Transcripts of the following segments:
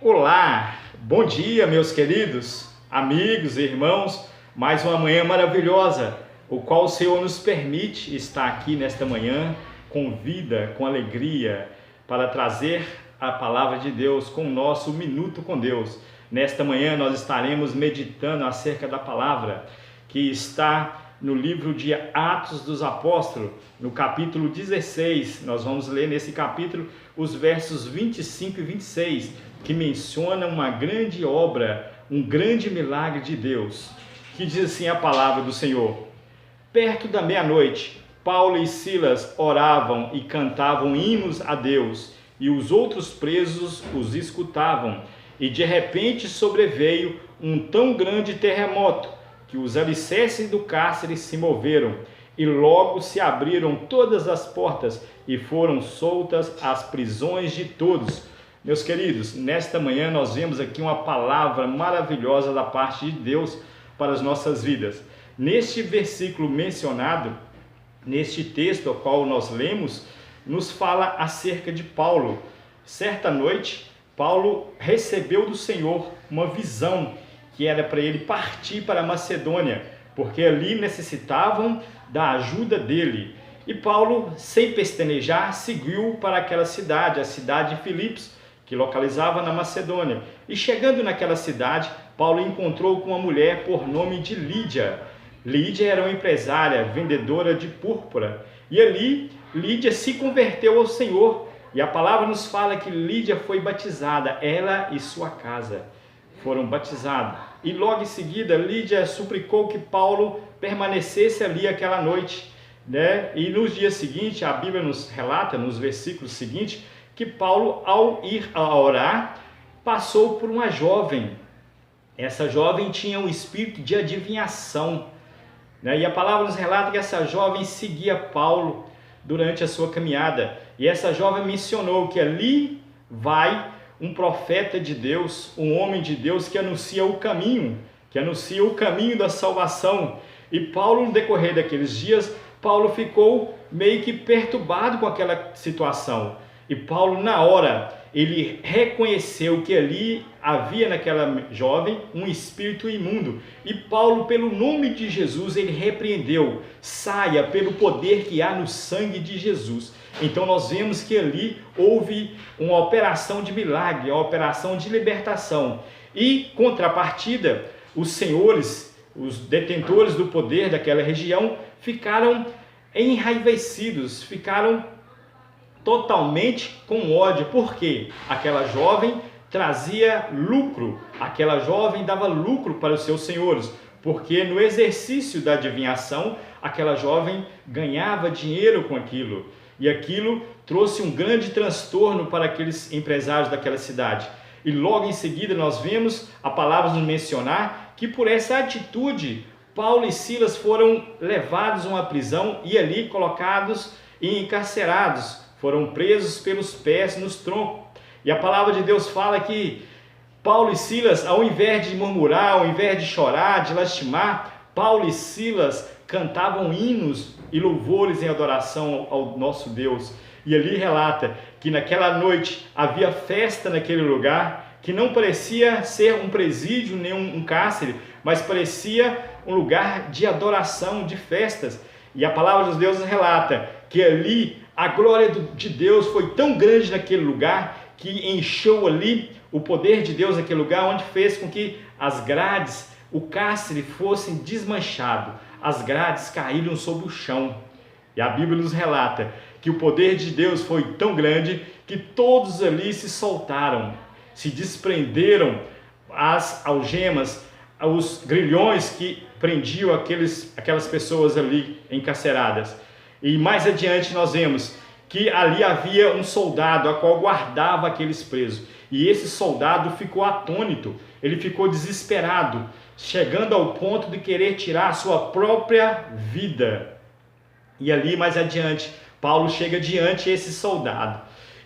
Olá, bom dia, meus queridos amigos e irmãos. Mais uma manhã maravilhosa, o qual o Senhor nos permite estar aqui nesta manhã com vida, com alegria, para trazer a palavra de Deus com o nosso Minuto com Deus. Nesta manhã nós estaremos meditando acerca da palavra que está no livro de Atos dos Apóstolos, no capítulo 16. Nós vamos ler nesse capítulo os versos 25 e 26, que menciona uma grande obra, um grande milagre de Deus, que diz assim a palavra do Senhor: perto da meia-noite, Paulo e Silas oravam e cantavam hinos a Deus, e os outros presos os escutavam. E de repente sobreveio um tão grande terremoto que os alicerces do cárcere se moveram, e logo se abriram todas as portas e foram soltas as prisões de todos. Meus queridos, nesta manhã nós vemos aqui uma palavra maravilhosa da parte de Deus para as nossas vidas. Neste versículo mencionado, neste texto ao qual nós lemos, nos fala acerca de Paulo. Certa noite, Paulo recebeu do Senhor uma visão que era para ele partir para a Macedônia, porque ali necessitavam da ajuda dele. E Paulo, sem pestanejar, seguiu para aquela cidade, a cidade de Filipos, que localizava na Macedônia. E chegando naquela cidade, Paulo encontrou com uma mulher por nome de Lídia. Lídia era uma empresária, vendedora de púrpura. E ali, Lídia se converteu ao Senhor. E a palavra nos fala que Lídia foi batizada, ela e sua casa foram batizados. E logo em seguida, Lídia suplicou que Paulo permanecesse ali aquela noite, né? E nos dias seguintes, a Bíblia nos relata, nos versículos seguintes, que Paulo, ao ir a orar, passou por uma jovem. Essa jovem tinha um espírito de adivinhação, né? E a palavra nos relata que essa jovem seguia Paulo durante a sua caminhada. E essa jovem mencionou que ali vai um profeta de Deus, um homem de Deus que anuncia o caminho da salvação. E Paulo, no decorrer daqueles dias, Paulo ficou meio que perturbado com aquela situação. E Paulo, na hora, ele reconheceu que ali havia naquela jovem um espírito imundo. E Paulo, pelo nome de Jesus, ele repreendeu: saia pelo poder que há no sangue de Jesus. Então nós vemos que ali houve uma operação de milagre, uma operação de libertação. E, contrapartida, os senhores, os detentores do poder daquela região, ficaram enraivecidos, ficaram totalmente com ódio, porque aquela jovem trazia lucro, aquela jovem dava lucro para os seus senhores, porque no exercício da adivinhação, aquela jovem ganhava dinheiro com aquilo. E aquilo trouxe um grande transtorno para aqueles empresários daquela cidade. E logo em seguida nós vemos a palavra nos mencionar que por essa atitude, Paulo e Silas foram levados a uma prisão e ali colocados e encarcerados. Foram presos pelos pés nos troncos. E a palavra de Deus fala que Paulo e Silas, ao invés de murmurar, ao invés de chorar, de lastimar, Paulo e Silas cantavam hinos e louvores em adoração ao nosso Deus. E ali relata que naquela noite havia festa naquele lugar, que não parecia ser um presídio nem um cárcere, mas parecia um lugar de adoração, de festas. E a palavra de Deus relata que ali a glória de Deus foi tão grande naquele lugar que encheu ali o poder de Deus naquele lugar, onde fez com que as grades, o cárcere fossem desmanchados. As grades caíram sobre o chão. E a Bíblia nos relata que o poder de Deus foi tão grande que todos ali se soltaram, se desprenderam as algemas, os grilhões que prendiam aquelas pessoas ali encarceradas. E mais adiante nós vemos que ali havia um soldado a qual guardava aqueles presos. E esse soldado ficou atônito, ele ficou desesperado, chegando ao ponto de querer tirar a sua própria vida. E ali mais adiante, Paulo chega diante esse soldado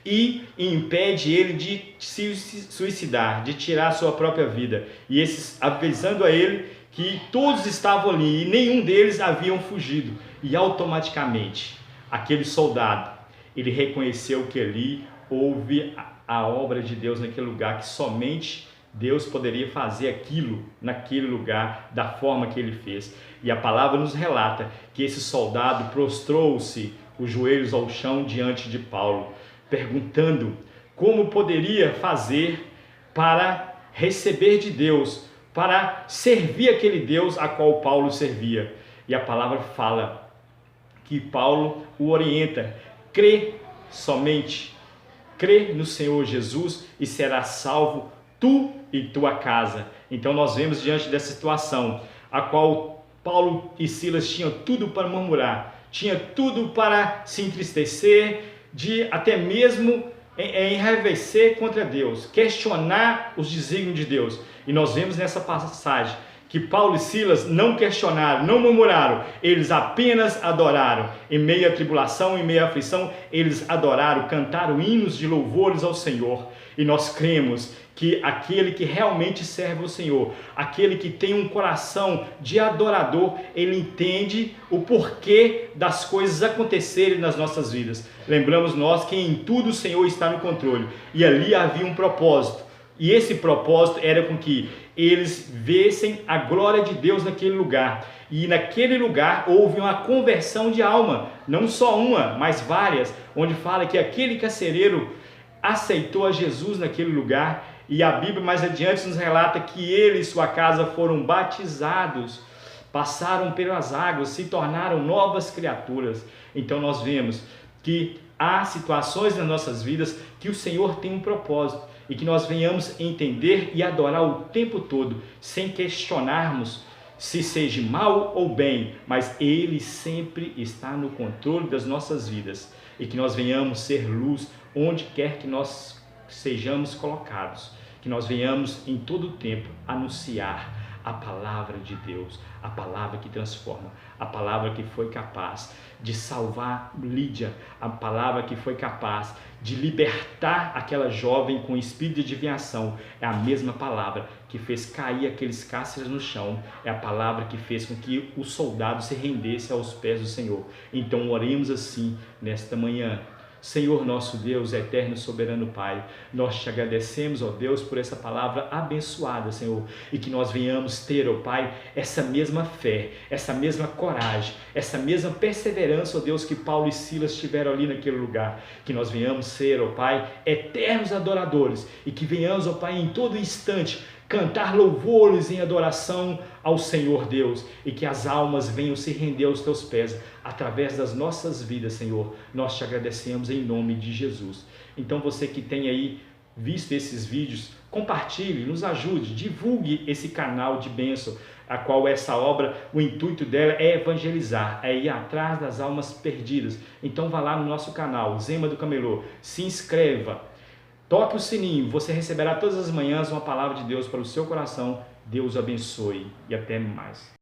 e impede ele de se suicidar, de tirar a sua própria vida. E esses, avisando a ele que todos estavam ali e nenhum deles haviam fugido. E automaticamente, aquele soldado, ele reconheceu que ali houve a obra de Deus naquele lugar, que somente Deus poderia fazer aquilo naquele lugar da forma que ele fez. E a palavra nos relata que esse soldado prostrou-se os joelhos ao chão diante de Paulo, perguntando como poderia fazer para receber de Deus, para servir aquele Deus a qual Paulo servia. E a palavra fala que Paulo o orienta: crê somente, crê no Senhor Jesus e serás salvo tu e tua casa. Então nós vemos diante dessa situação, a qual Paulo e Silas tinham tudo para murmurar, tinha tudo para se entristecer, de até mesmo enraivecer contra Deus, questionar os desígnios de Deus. E nós vemos nessa passagem que Paulo e Silas não questionaram, não murmuraram, eles apenas adoraram. Em meio à tribulação, em meio à aflição, eles adoraram, cantaram hinos de louvores ao Senhor. E nós cremos que aquele que realmente serve o Senhor, aquele que tem um coração de adorador, ele entende o porquê das coisas acontecerem nas nossas vidas. Lembramos nós que em tudo o Senhor está no controle, e ali havia um propósito, e esse propósito era com que eles vissem a glória de Deus naquele lugar, e naquele lugar houve uma conversão de alma, não só uma, mas várias, onde fala que aquele carcereiro aceitou a Jesus naquele lugar. E a Bíblia mais adiante nos relata que ele e sua casa foram batizados, passaram pelas águas, se tornaram novas criaturas. Então nós vemos que há situações nas nossas vidas que o Senhor tem um propósito e que nós venhamos entender e adorar o tempo todo, sem questionarmos se seja mal ou bem, mas Ele sempre está no controle das nossas vidas, e que nós venhamos ser luz onde quer que nós sejamos colocados, que nós venhamos em todo o tempo anunciar a palavra de Deus, a palavra que transforma, a palavra que foi capaz de salvar Lídia, a palavra que foi capaz de libertar aquela jovem com espírito de adivinhação. É a mesma palavra que fez cair aqueles cárceres no chão, é a palavra que fez com que o soldado se rendesse aos pés do Senhor. Então oremos assim nesta manhã. Senhor nosso Deus, eterno e soberano Pai, nós te agradecemos, ó Deus, por essa palavra abençoada, Senhor, e que nós venhamos ter, ó Pai, essa mesma fé, essa mesma coragem, essa mesma perseverança, ó Deus, que Paulo e Silas tiveram ali naquele lugar, que nós venhamos ser, ó Pai, eternos adoradores, e que venhamos, ó Pai, em todo instante, cantar louvores em adoração ao Senhor Deus, e que as almas venham se render aos teus pés através das nossas vidas, Senhor. Nós te agradecemos em nome de Jesus. Então você que tem aí visto esses vídeos, compartilhe, nos ajude, divulgue esse canal de bênção, a qual essa obra, o intuito dela é evangelizar, é ir atrás das almas perdidas. Então vá lá no nosso canal, Zema do Camelô, se inscreva, toque o sininho, você receberá todas as manhãs uma palavra de Deus para o seu coração. Deus abençoe e até mais.